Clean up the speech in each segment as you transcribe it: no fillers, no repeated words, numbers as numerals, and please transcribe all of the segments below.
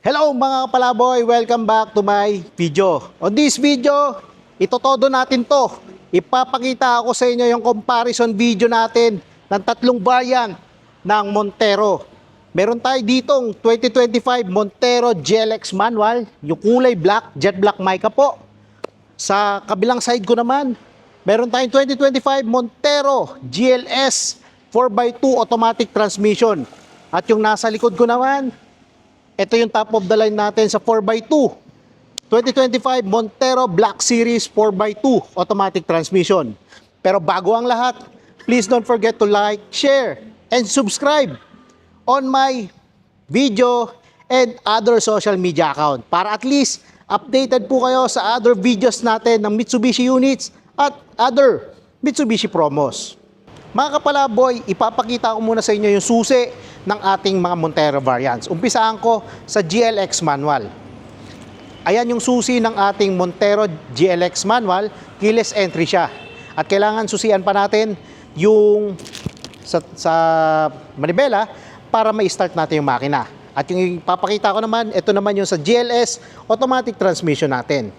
Hello mga kapalaboy! Welcome back to my video. On this video, itotodo natin to. Ipapakita ako sa inyo yung comparison video natin ng tatlong variant ng Montero. Meron tayo ditong 2025 Montero GLX manual, yung kulay black, jet black mica po. Sa kabilang side ko naman, meron tayong 2025 Montero GLS 4x2 automatic transmission. At yung nasa likod ko naman, ito yung top of the line natin sa 4x2. 2025 Montero Black Series 4x2 automatic transmission. Pero bago ang lahat, please don't forget to like, share, and subscribe on my video and other social media account para at least updated po kayo sa other videos natin ng Mitsubishi units at other Mitsubishi promos. Mga kapalaboy, ipapakita ko muna sa inyo yung susi ng ating mga Montero variants. Umpisaan ko sa GLX manual. Ayan yung susi ng ating Montero GLX manual, keyless entry siya. At kailangan susian pa natin yung sa manibela para ma-start natin yung makina. At yung ipapakita ko naman, ito naman yung sa GLS automatic transmission natin.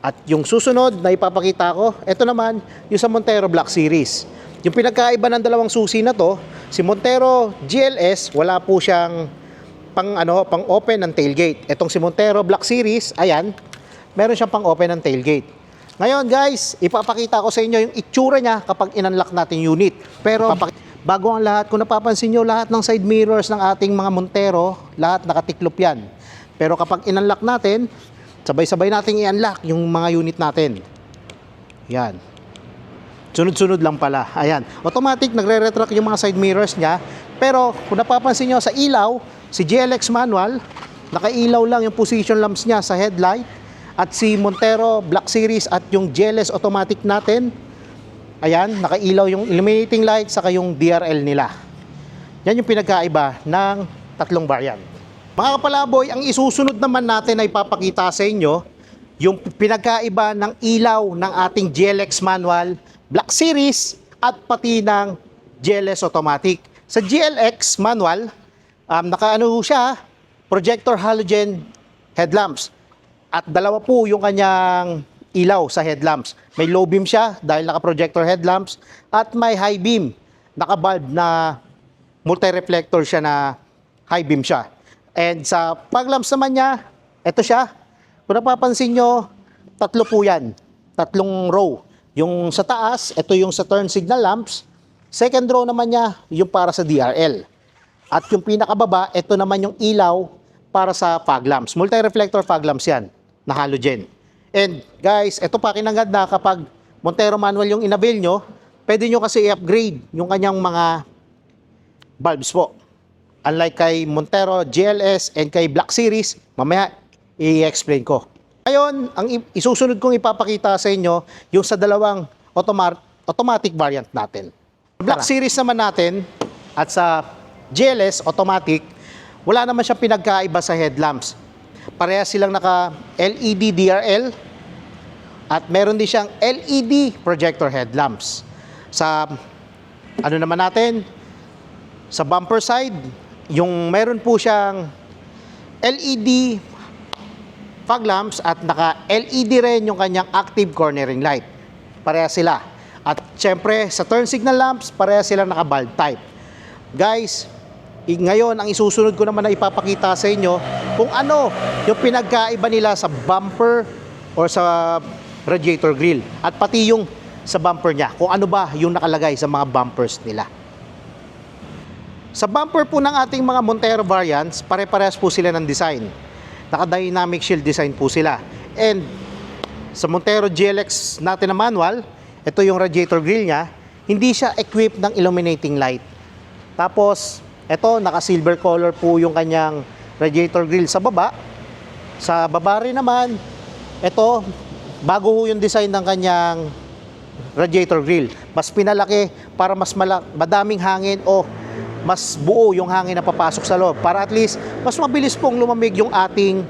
At yung susunod na ipapakita ko, ito naman yung sa Montero Black Series. Yung pinagkaiba ng dalawang susi na to, si Montero GLS, wala po siyang pang open ng tailgate. Etong si Montero Black Series, ayan, meron siyang pang open ng tailgate. Ngayon guys, ipapakita ko sa inyo yung itsura niya kapag in-unlock natin unit. Pero bago ang lahat, kung napapansin nyo, lahat ng side mirrors ng ating mga Montero, lahat nakatiklop yan. Pero kapag in-unlock natin, sabay-sabay nating i-unlock yung mga unit natin. Yan. Sunod-sunod lang pala. Ayan. Automatic, nagre-retract yung mga side mirrors niya. Pero kung napapansin nyo sa ilaw, si GLX manual, nakailaw lang yung position lamps niya sa headlight. At si Montero Black Series at yung GLS automatic natin, ayan, nakailaw yung illuminating light saka yung DRL nila. Yan yung pinagkaiba ng tatlong variant. Mga kapalaboy, ang isusunod naman natin ay papakita sa inyo yung pinagkaiba ng ilaw ng ating GLX manual, Black Series at pati ng GLS automatic. Sa GLX manual, nakaano siya, projector halogen headlamps. At dalawa po yung kanyang ilaw sa headlamps. May low beam siya dahil naka-projector headlamps at may high beam. Naka-bulb na multi-reflector siya na high beam siya. And sa fog lamps naman niya, ito siya. Kung napapansin nyo, tatlo po yan. Tatlong row. Yung sa taas, ito yung sa turn signal lamps. Second row naman niya, yung para sa DRL. At yung pinakababa, ito naman yung ilaw para sa fog lamps. Multi-reflector fog lamps yan, na halogen. And guys, ito pa kinagad na kapag Montero manual yung inavail nyo, pwede nyo kasi i-upgrade yung kanyang mga bulbs po. Unlike kay Montero GLS and kay Black Series, mamaya i-explain ko. Ngayon, ang isusunod kong ipapakita sa inyo yung sa dalawang automatic variant natin. Black Series naman natin at sa GLS automatic, wala naman siyang pinagkaiba sa headlamps. Parehas silang naka LED DRL at meron din siyang LED projector headlamps. Sa ano naman natin, sa bumper side, yung meron po siyang LED fog lamps at naka-LED rin yung kanyang active cornering light. Pareha sila. At syempre, sa turn signal lamps, pareha sila naka-bulb type. Guys, ngayon, ang isusunod ko naman na ipapakita sa inyo kung ano yung pinagkaiba nila sa bumper or sa radiator grille. At pati yung sa bumper niya, kung ano ba yung nakalagay sa mga bumpers nila. Sa bumper po ng ating mga Montero variants, pare-parehas po sila ng design. Naka-dynamic shield design po sila. And sa Montero GLX natin na manual, ito yung radiator grille niya, hindi siya equipped ng illuminating light. Tapos, ito, naka-silver color po yung kanyang radiator grille sa baba. Sa baba rin naman, ito, bago yung design ng kanyang radiator grille. Mas pinalaki para mas madaming hangin o mas buo yung hangin na papasok sa loob para at least mas mabilis pong lumamig yung ating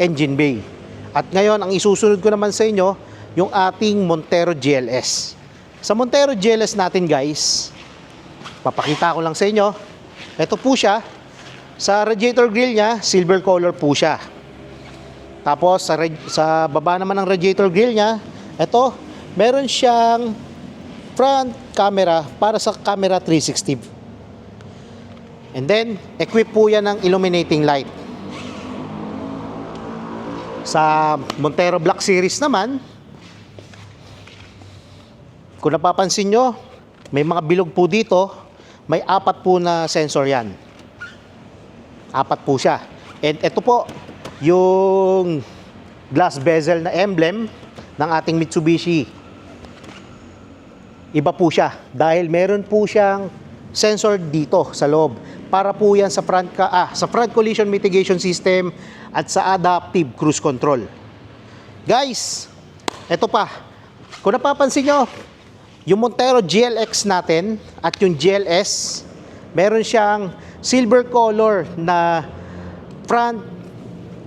engine bay. At ngayon, ang isusunod ko naman sa inyo, yung ating Montero GLS. Sa Montero GLS natin guys, papakita ko lang sa inyo, ito po siya. Sa radiator grill niya, silver color po siya. Tapos sa baba naman ng radiator grill niya, ito, meron siyang front camera para sa camera 360. And then, equip po yan ng illuminating light. Sa Montero Black Series naman, kung napapansin nyo, may mga bilog po dito, may 4 po na sensor yan. 4 po siya. And ito po, yung glass bezel na emblem ng ating Mitsubishi. Iba po siya dahil meron po siyang sensor dito sa loob. Para po yan sa sa front collision mitigation system at sa adaptive cruise control. Guys, ito pa. Kung napapansin nyo, yung Montero GLX natin at yung GLS, meron siyang silver color na front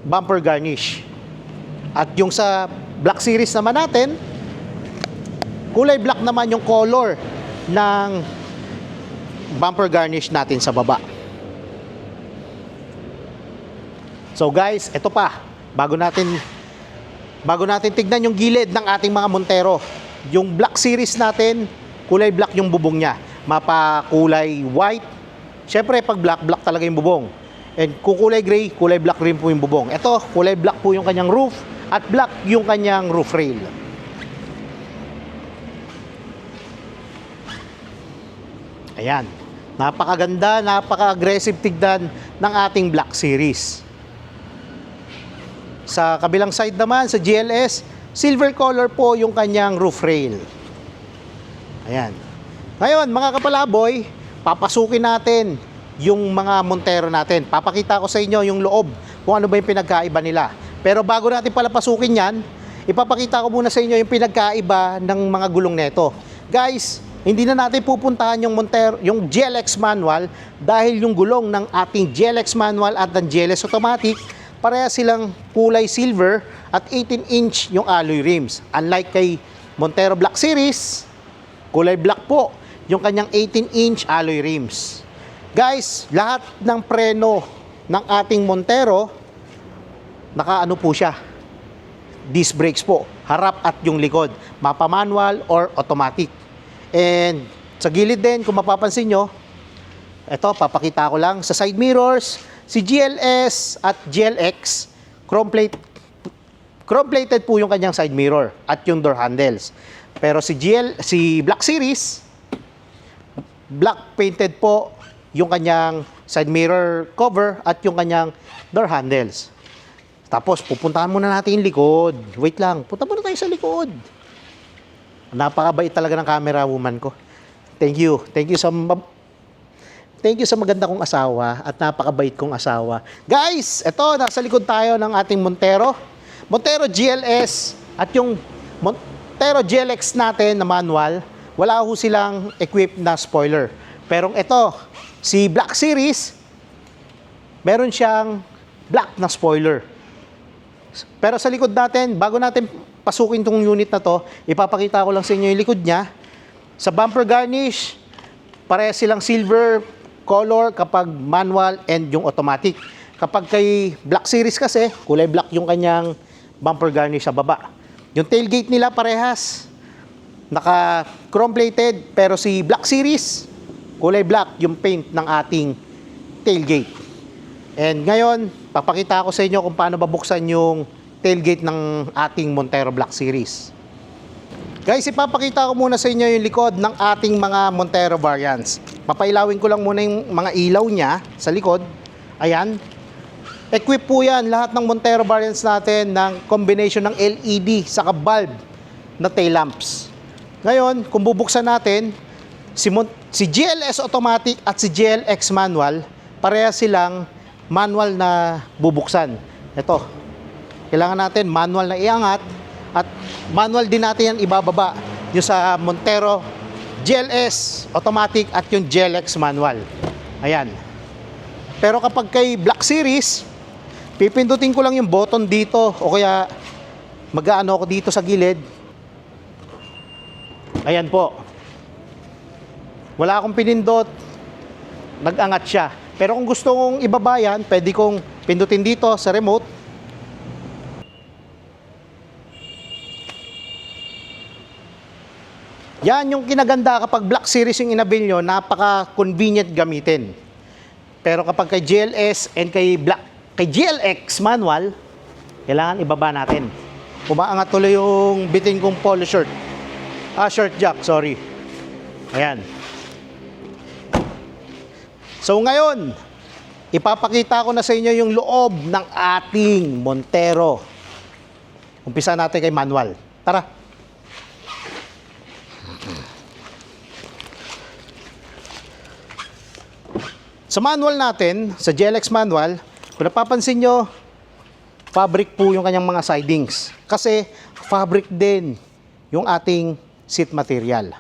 bumper garnish. At yung sa Black Series naman natin, kulay black naman yung color ng bumper garnish natin sa baba. So guys, ito pa, bago natin tignan yung gilid ng ating mga Montero. Yung Black Series natin, kulay black yung bubong niya. Mapakulay white. Siyempre, pag black talaga yung bubong. And kung kulay gray, kulay black rin po yung bubong. Ito, kulay black po yung kanyang roof at black yung kanyang roof rail. Ayan. Napakaganda, napaka-aggressive tignan ng ating Black Series. Sa kabilang side naman, sa GLS, silver color po yung kanyang roof rail. Ayan. Ngayon, mga kapalaboy, papasukin natin yung mga Montero natin. Papakita ko sa inyo yung loob, kung ano ba yung pinagkaiba nila. Pero bago natin pala pasukin yan, ipapakita ko muna sa inyo yung pinagkaiba ng mga gulong neto. Guys, hindi na natin pupuntahan yung Montero, yung GLX manual dahil yung gulong ng ating GLX manual at ng GLS automatic, pareha silang kulay silver at 18-inch yung alloy rims. Unlike kay Montero Black Series, kulay black po yung kanyang 18-inch alloy rims. Guys, lahat ng preno ng ating Montero, naka-ano po siya, disc brakes po, harap at yung likod, mapa manual or automatic. And sa gilid din, kung mapapansin nyo, ito, papakita ko lang, sa side mirrors, si GLS at GLX, chrome-plated po yung kanyang side mirror at yung door handles. Pero si Black Series, black painted po yung kanyang side mirror cover at yung kanyang door handles. Tapos, pupuntahan muna natin yung likod. Wait lang, punta muna tayo sa likod. Napakabait talaga ng camera woman ko. Thank you. Thank you sa maganda kong asawa at napakabait kong asawa. Guys, ito, nasa likod tayo ng ating Montero. Montero GLS at yung Montero GLX natin na manual, wala ho silang equipped na spoiler. Pero ito, si Black Series, meron siyang black na spoiler. Pero sa likod natin, bago natin pasukin tong unit na to, ipapakita ko lang sa inyo yung likod niya. Sa bumper garnish, pareha silang silver color kapag manual and yung automatic. Kapag kay Black Series kasi, kulay black yung kanyang bumper garnish sa baba. Yung tailgate nila parehas, naka chrome plated, pero si Black Series, kulay black yung paint ng ating tailgate. And ngayon, papakita ko sa inyo kung paano babuksan yung tailgate ng ating Montero Black Series. Guys, ipapakita ko muna sa inyo yung likod ng ating mga Montero variants. Papailawin ko lang muna yung mga ilaw niya sa likod. Ayan. Equip po yan lahat ng Montero variants natin ng combination ng LED sa bulb na tail lamps. Ngayon, kung bubuksan natin, si GLS automatic at si GLX manual, pareha silang manual na bubuksan. Ito, kailangan natin manual na iangat at manual din natin yan ibababa. Yung sa Montero GLS automatic at yung GLX manual. Ayan. Pero kapag kay Black Series, pipindutin ko lang yung button dito o kaya mag-aano ako dito sa gilid. Ayan po. Wala akong pinindot. Nag-angat siya. Pero kung gusto kong ibaba yan, pwede kong pindutin dito sa remote. Yan yung kinaganda kapag Black Series yung inabil nyo, napaka-convenient gamitin. Pero kapag kay GLS and kay GLX manual, kailangan ibaba natin. Umaangat tuloy yung bitin kong polo shirt. Shirt jack, sorry. Ayan. So ngayon, ipapakita ko na sa inyo yung loob ng ating Montero. Umpisa natin kay manual. Tara. Sa manual natin, sa GLX manual, kung napapansin nyo, fabric po yung kanyang mga sidings. Kasi fabric din yung ating seat material.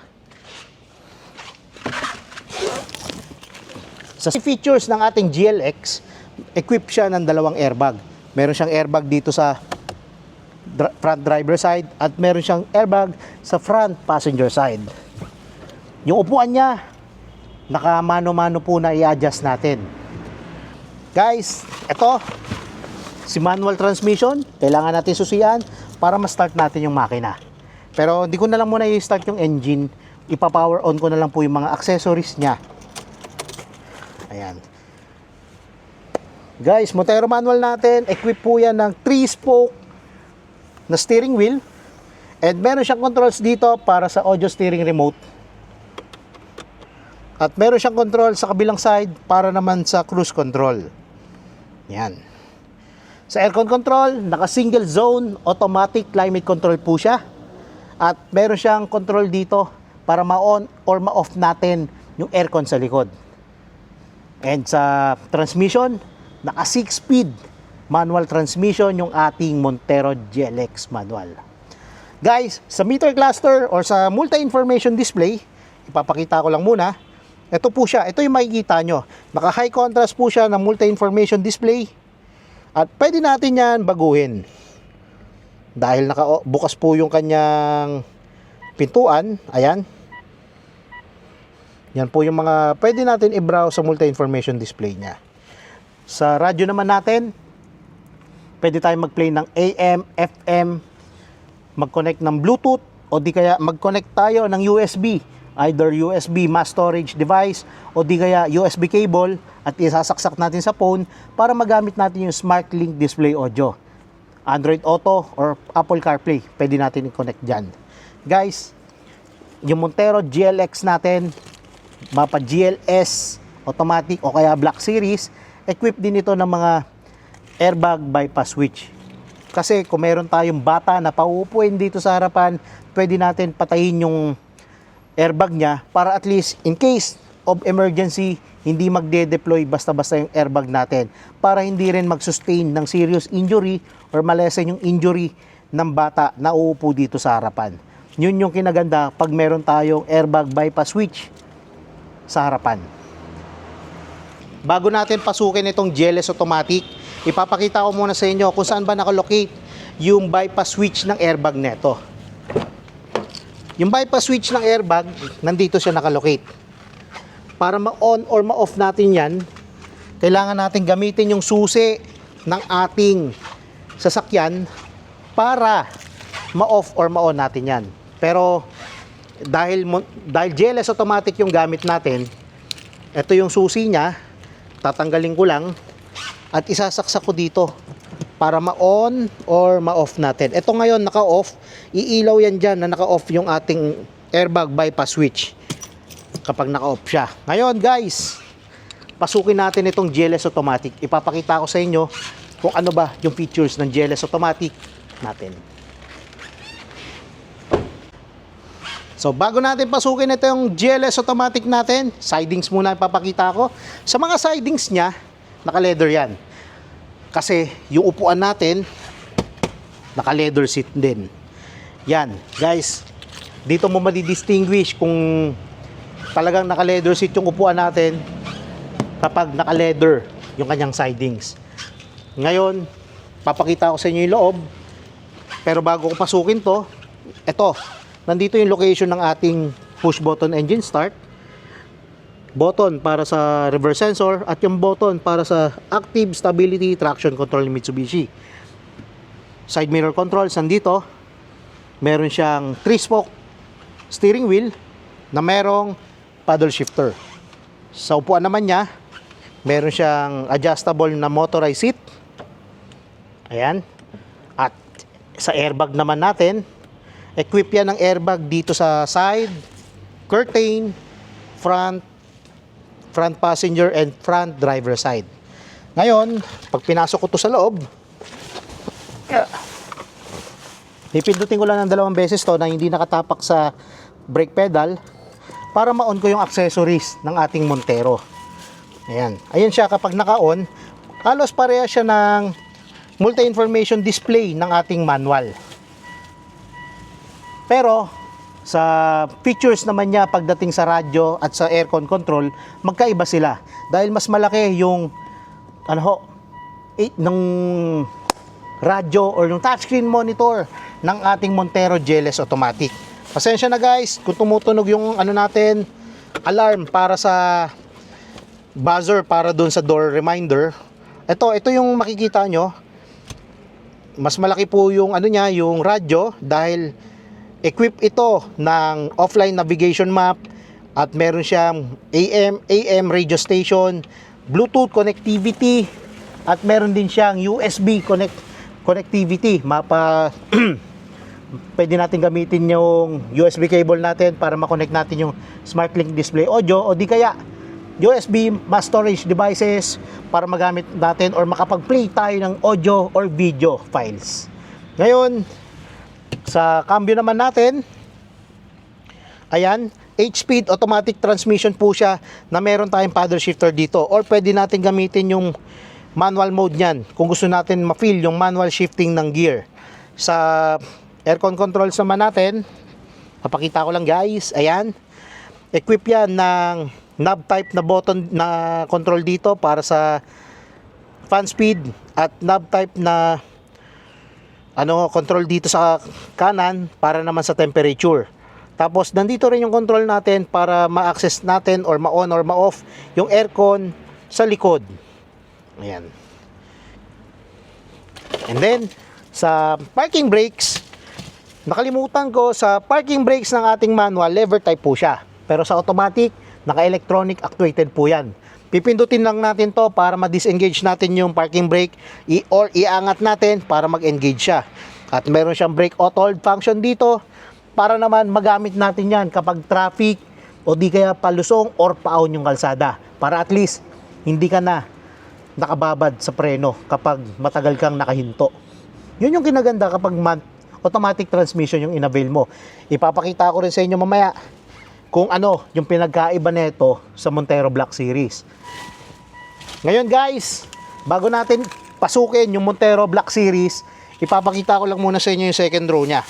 Sa features ng ating GLX, equipped siya ng dalawang airbag. Meron siyang airbag dito sa front driver side at meron siyang airbag sa front passenger side. Yung upuan niya, naka-mano-mano po na i-adjust natin. Guys, ito, si manual transmission, kailangan natin susian para ma-start natin yung makina. Pero hindi ko na lang muna i-start yung engine, ipa-power on ko na lang po yung mga accessories niya. Ayan. Guys, Montero manual natin, equip po yan ng 3-spoke na steering wheel. And meron siyang controls dito para sa audio steering remote. At meron siyang control sa kabilang side para naman sa cruise control. Yan. Sa aircon control, naka single zone automatic climate control po siya. At meron siyang control dito para ma-on or ma-off natin yung aircon sa likod. And sa transmission, naka 6-speed manual transmission yung ating Montero GLX manual. Guys, sa meter cluster or sa multi-information display, ipapakita ko lang muna. Ito po siya, ito yung makikita nyo. Naka high contrast po siya ng multi-information display. At pwede natin yan baguhin. Dahil bukas po yung kanyang pintuan. Ayan. Yan po yung mga pwede natin i-browse sa multi-information display niya. Sa radyo naman natin, pwede tayong mag-play ng AM, FM, mag-connect ng Bluetooth, o di kaya mag-connect tayo ng USB. Either USB mass storage device o di kaya USB cable at isasaksak natin sa phone para magamit natin yung Smart Link Display Audio. Android Auto or Apple CarPlay, pwede natin i-connect dyan. Guys, yung Montero GLX natin, mapa GLS, automatic o kaya Black Series, equipped din ito ng mga airbag bypass switch. Kasi kung meron tayong bata na pauupuin dito sa harapan, pwede natin patayin yung airbag niya para at least in case of emergency, hindi magde-deploy basta-basta yung airbag natin para hindi rin mag-sustain ng serious injury or malesen yung injury ng bata na uupo dito sa harapan. Yun yung kinaganda pag meron tayong airbag bypass switch sa harapan. Bago natin pasukin itong GLS automatic, ipapakita ko muna sa inyo kung saan ba nakalocate yung bypass switch ng airbag neto. Yung bypass switch ng airbag, nandito siya nakalocate. Para ma-on or ma-off natin yan, kailangan natin gamitin yung susi ng ating sasakyan para ma-off or ma-on natin yan. Pero dahil GLS automatic yung gamit natin, ito yung susi niya, tatanggalin ko lang at isasaksak ko dito para ma-on or ma-off natin. Ito ngayon naka-off, iilaw yan dyan na naka-off yung ating airbag bypass switch kapag naka-off siya. Ngayon guys, pasukin natin itong GLS automatic. Ipapakita ko sa inyo kung ano ba yung features ng GLS automatic natin. So bago natin pasukin ito yung GLS automatic natin, sidings muna ipapakita ko. Sa mga sidings niya, naka-leather yan. Kasi yung upuan natin, naka-leather seat din. Yan, guys. Dito mo madi-distinguish kung talagang naka-leather seat yung upuan natin kapag naka-leather yung kanyang sidings. Ngayon, papakita ko sa inyo yung loob. Pero bago ko pasukin to, eto, nandito yung location ng ating push button engine start. button para sa reverse sensor at yung button para sa active stability traction control ni Mitsubishi. Side mirror controls nandito. Meron siyang 3-spoke steering wheel na merong paddle shifter. Sa upuan naman niya, meron siyang adjustable na motorized seat. Ayan. At sa airbag naman natin, equip yan ng airbag dito sa side, curtain, front passenger and front driver side. Ngayon, pag pinasok ko to sa loob, pipindutin ko lang ng 2 beses to na hindi nakatapak sa brake pedal para ma-on ko yung accessories ng ating Montero. Ayan. Ayan siya kapag naka-on, halos pareha siya ng multi-information display ng ating manual. Pero sa features naman niya pagdating sa radyo at sa aircon control, magkaiba sila. Dahil mas malaki yung ng radyo or yung touchscreen monitor ng ating Montero GLS Automatic. Pasensya na guys kung tumutunog yung natin, alarm para sa buzzer para doon sa door reminder. Ito yung makikita nyo. Mas malaki po yung niya, yung radyo dahil equip ito ng offline navigation map at meron siyang AM radio station, Bluetooth connectivity at meron din siyang USB connectivity. Pwede natin gamitin yung USB cable natin para ma-connect natin yung SmartLink display audio o di kaya USB mass storage devices para magamit natin or makapag-play tayo ng audio or video files. Ngayon, sa cambio naman natin, ayan, 8-speed automatic transmission po siya na meron tayong paddle shifter dito or pwede natin gamitin yung manual mode niyan kung gusto natin ma-feel yung manual shifting ng gear. Sa aircon controls naman natin, papakita ko lang guys, ayan, equip yan ng knob type na button na control dito para sa fan speed at knob type na control dito sa kanan para naman sa temperature. Tapos nandito rin yung control natin para ma-access natin or ma-on or ma-off yung aircon sa likod. Ayan. And then sa parking brakes, nakalimutan ko, sa parking brakes ng ating manual, lever type po siya. Pero sa automatic, naka-electronic actuated po yan. Pipindutin lang natin to para ma-disengage natin yung parking brake or iangat natin para mag-engage siya. At meron siyang brake auto hold function dito para naman magamit natin yan kapag traffic o di kaya palusong or paahon yung kalsada. Para at least hindi ka na nakababad sa preno kapag matagal kang nakahinto. Yun yung kinaganda kapag automatic transmission yung inavail mo. Ipapakita ko rin sa inyo mamaya kung yung pinagkaiba nito sa Montero Black Series. Ngayon guys, bago natin pasukin yung Montero Black Series, ipapakita ko lang muna sa inyo yung second row nya.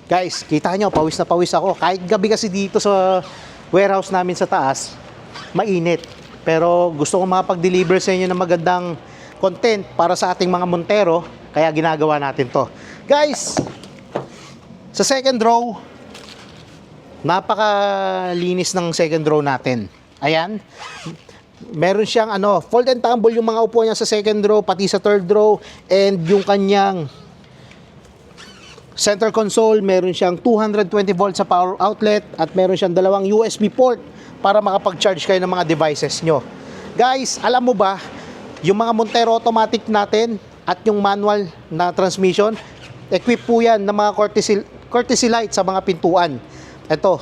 Guys, kita nyo, pawis na pawis ako. Kahit gabi kasi dito sa warehouse namin sa taas, mainit. Pero gusto ko makapag-deliver sa inyo ng magandang content para sa ating mga Montero, kaya ginagawa natin to. Guys, sa second row, napakalinis ng second row natin. Ayan. Meron siyang fold and tumble yung mga upuan niya sa second row, pati sa third row, and yung kanyang center console, meron siyang 220 volts sa power outlet at meron siyang 2 USB port para makapag-charge kayo ng mga devices nyo. Guys, alam mo ba, yung mga Montero automatic natin at yung manual na transmission, equip po yan ng mga courtesy light sa mga pintuan. Ito.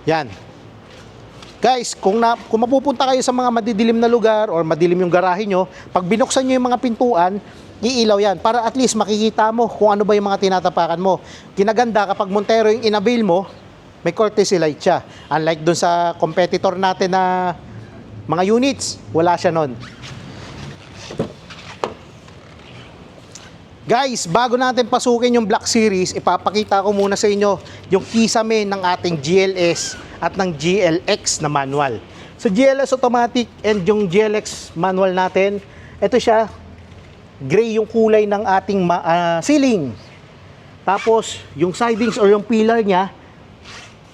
Yan. Guys, kung mapupunta kayo sa mga madidilim na lugar or madilim yung garahe nyo, pag binuksan nyo yung mga pintuan, iilaw yan para at least makikita mo kung ano ba yung mga tinatapakan mo. Kinaganda kapag Montero yung inavail mo, may courtesy light siya. Unlike dun sa competitor natin na mga units, wala siya nun. Guys, bago natin pasukin yung Black Series, ipapakita ko muna sa inyo yung kisame ng ating GLS at ng GLX na manual. Sa GLS automatic and yung GLX manual natin, ito siya, gray yung kulay ng ating ceiling. Tapos, yung sidings or yung pillar niya,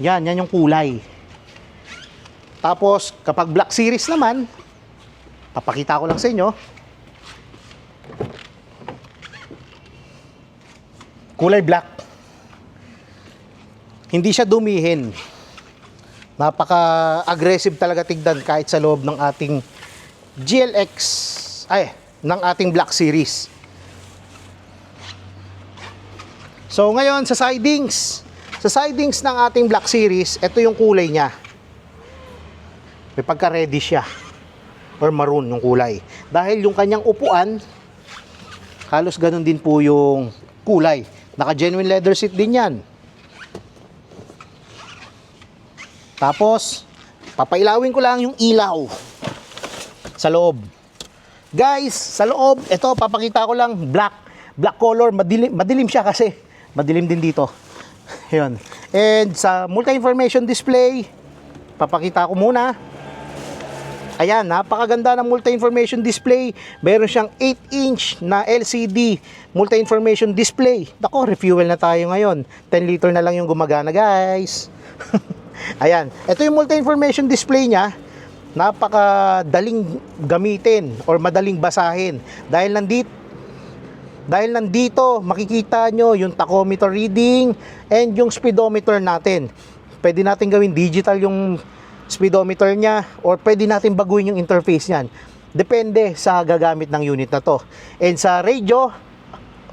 yan yung kulay. Tapos, kapag Black Series naman, papakita ko lang sa inyo. Kulay black. Hindi siya dumihin. Napaka-aggressive talaga tignan kahit sa loob ng ating GLX, ng ating Black Series. So ngayon sa sidings ng ating Black Series, ito yung kulay niya. May pagka-reddish siya or maroon yung kulay. Dahil yung kanyang upuan, halos ganun din po yung kulay. Naka-genuine leather seat din yan. Tapos, papailawin ko lang yung ilaw sa loob. Guys, sa loob, ito papakita ko lang black color, madilim siya kasi madilim din dito. Ayun. And sa multi-information display, papakita ko muna. Ayan, napakaganda ng multi-information display. Meron siyang 8-inch na LCD multi-information display. Nako, refuel na tayo ngayon. 10 liter na lang yung gumagana, guys. Ayan, ito yung multi-information display niya. Napakadaling gamitin or madaling basahin. Dahil nandito makikita nyo yung tachometer reading and yung speedometer natin. Pwede natin gawin digital yung speedometer niya or pwede natin baguhin yung interface niyan. Depende sa gagamit ng unit na to. And sa radio,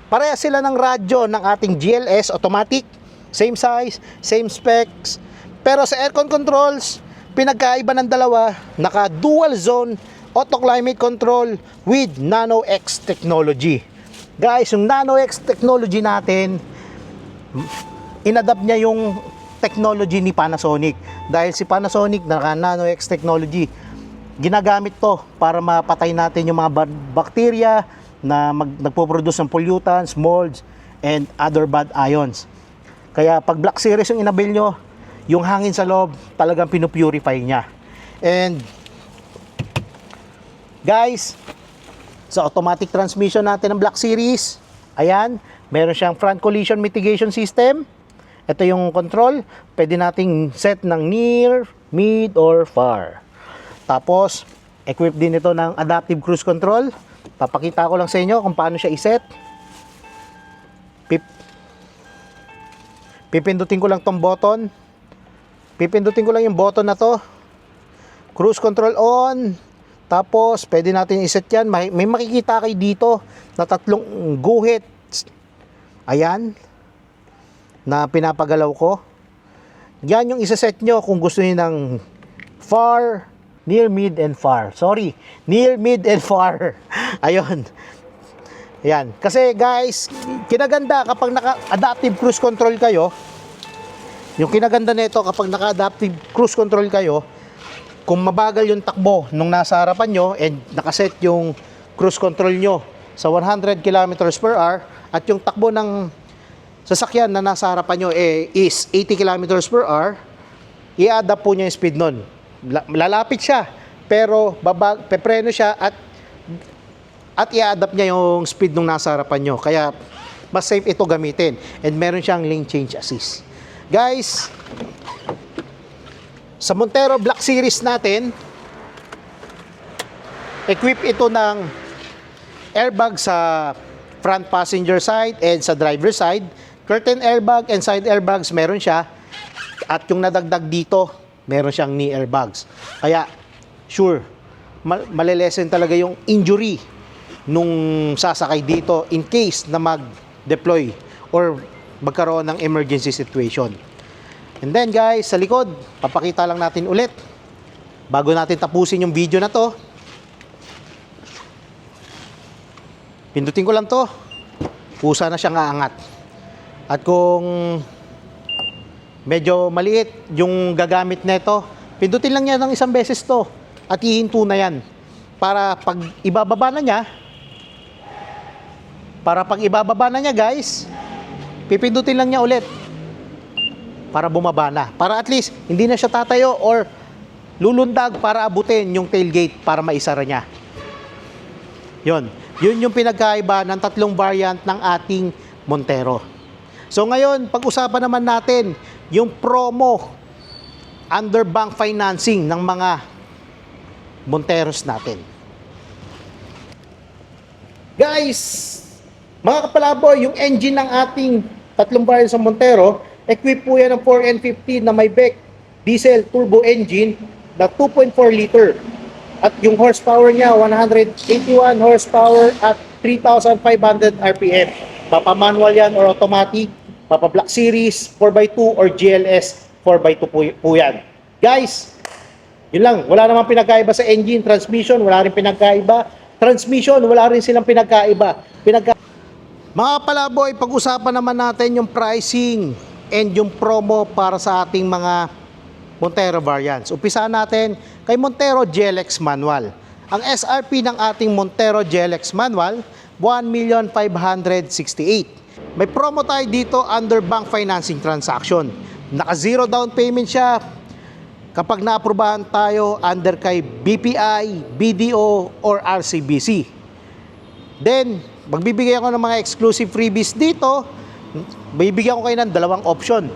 pareha sila ng radyo ng ating GLS automatic. Same size, same specs. Pero sa aircon controls, pinagkaiba ng dalawa, naka dual zone auto climate control with Nano X technology. Guys, yung Nano X technology natin, inadapt niya yung technology ni Panasonic. Dahil si Panasonic naka Nano X technology, ginagamit to para mapatay natin yung mga bacteria na nagpo-produce ng pollutants, molds, and other bad ions. Kaya pag Black Series yung inabil nyo, yung hangin sa loob talagang pinupurify niya. And guys, sa automatic transmission natin ng Black Series, ayan, meron siyang front collision mitigation system. Ito yung control, pwede nating set ng near, mid, or far. Tapos, equip din ito ng adaptive cruise control. Papakita ko lang sa inyo kung paano siya iset. Pipindutin ko lang tong button. Pipindutin ko lang yung button na to. Cruise control on. Tapos, pwede natin iset yan. May makikita kayo dito na 3 guhit. Ayan. Na pinapagalaw ko. Yan yung isa-set nyo kung gusto niyo ng far, near, mid, and far. Sorry. Near, mid, and far. Ayun. Ayan. Kasi guys, kinaganda kapag naka-adaptive cruise control kayo, yung kinaganda nito kapag naka-adaptive cruise control kayo, kung mabagal yung takbo nung nasa harapan nyo and nakaset yung cruise control nyo sa 100 kilometers per hour at yung takbo ng sasakyan na nasa harapan nyo is 80 kilometers per hour, i-adapt po niya yung speed nun. Lalapit siya, pero pepreno siya at i-adapt niya yung speed nung nasa harapan nyo. Kaya mas safe ito gamitin. And meron siyang lane change assist. Guys, sa Montero Black Series natin, equip ito ng airbag sa front passenger side and sa driver side. Curtain airbag and side airbags meron siya. At yung nadagdag dito, meron siyang knee airbags. Kaya, sure, malilesen talaga yung injury nung sasakay dito in case na mag-deploy or magkaroon ng emergency situation. And then guys, sa likod, papakita lang natin ulit bago natin tapusin yung video na to. Pindutin ko lang to, pusa na siyang aangat. At kung medyo maliit yung gagamit nito, pindutin lang niya ng isang beses to at hihinto na yan. Para pag ibababa na niya guys, pipindutin lang niya ulit para bumaba na. Para at least hindi na siya tatayo or lulundag para abutin yung tailgate para maisara niya. Yun yung pinagkaiba ng 3 variant ng ating Montero. So ngayon, pag-usapan naman natin yung promo under bank financing ng mga Monteros natin. Guys, mga kapalaboy, yung engine ng ating tatlong baril sa Montero, equipped po yan ng 4N50 na may BEC diesel turbo engine na 2.4 liter. At yung horsepower niya, 181 horsepower at 3,500 RPM. Papa-manual yan or automatic, papa-Black Series, 4x2 or GLS 4x2 po yan. Guys, yun lang. Wala namang pinagkaiba sa engine. Transmission, wala rin pinagkaiba. Transmission, wala rin silang pinagkaiba. Mga palaboy, pag-usapan naman natin yung pricing and yung promo para sa ating mga Montero variants. Umpisahan natin kay Montero GLX Manual. Ang SRP ng ating Montero GLX Manual, 1,568,000. May promo tayo dito under bank financing transaction. Naka-zero down payment siya kapag naaprubahan tayo under kay BPI, BDO, or RCBC. Then, magbibigay ako ng mga exclusive freebies dito. Bibigyan ko kayo ng dalawang option.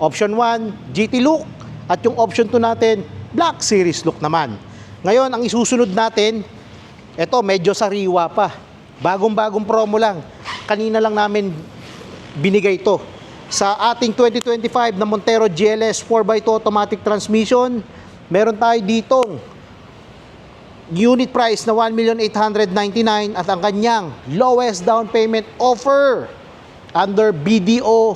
Option 1, GT look. At yung option 2 natin, Black Series look naman. Ngayon, ang isusunod natin, ito medyo sariwa pa. Bagong-bagong promo lang. Kanina lang namin binigay ito. Sa ating 2025 na Montero GLS 4x2 automatic transmission, meron tayo ditong unit price na 1,899,000 at ang kanyang lowest down payment offer under BDO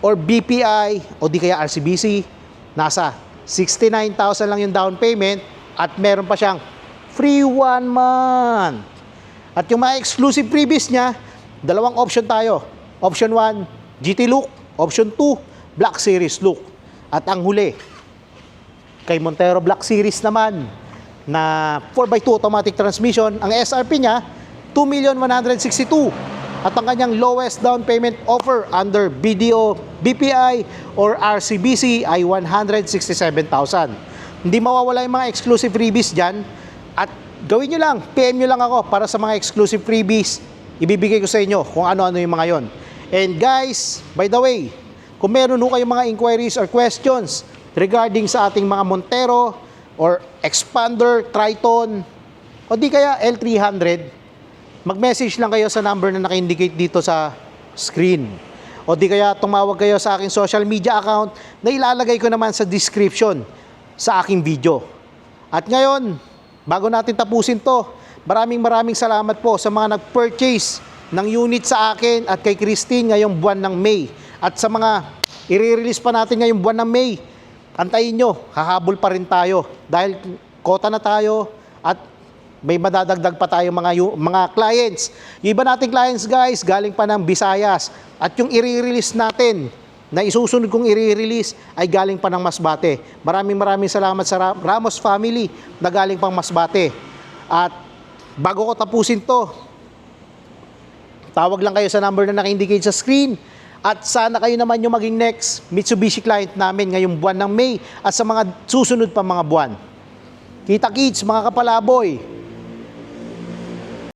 or BPI o di kaya RCBC, nasa 69,000 lang yung down payment at meron pa siyang free 1 month. At yung mga exclusive freebies niya, dalawang option tayo. Option 1, GT look. Option 2, Black Series look. At ang huli, kay Montero Black Series naman, na 4x2 automatic transmission, ang SRP niya, 2,162,000. At ang kanyang lowest down payment offer under BDO, BPI, or RCBC ay 167,000. Hindi mawawala yung mga exclusive freebies dyan. At gawin nyo lang, PM nyo lang ako para sa mga exclusive freebies. Ibibigay ko sa inyo kung ano-ano yung mga yon. And guys, by the way, kung meron ho kayong mga inquiries or questions regarding sa ating mga Montero or Expander, Triton, o di kaya L300, mag-message lang kayo sa number na naka-indicate dito sa screen. O di kaya tumawag kayo sa aking social media account na ilalagay ko naman sa description sa aking video. At ngayon, bago natin tapusin to, maraming salamat po sa mga nag-purchase ng unit sa akin at kay Christine ngayong buwan ng May. At sa mga i-release pa natin ngayong buwan ng May, antayin nyo, hahabol pa rin tayo dahil kota na tayo at may madadagdag pa tayo mga clients. Yung iba nating clients guys, galing pa ng Visayas. At yung i-release natin, na isusunod kong i-release, ay galing pa ng Masbate. Maraming salamat sa Ramos family na galing pang Masbate. At bago ko tapusin to, tawag lang kayo sa number na naka-indicate sa screen. At sana kayo naman yung maging next Mitsubishi client namin ngayong buwan ng May at sa mga susunod pa mga buwan. Kita kids, mga kapalaboy!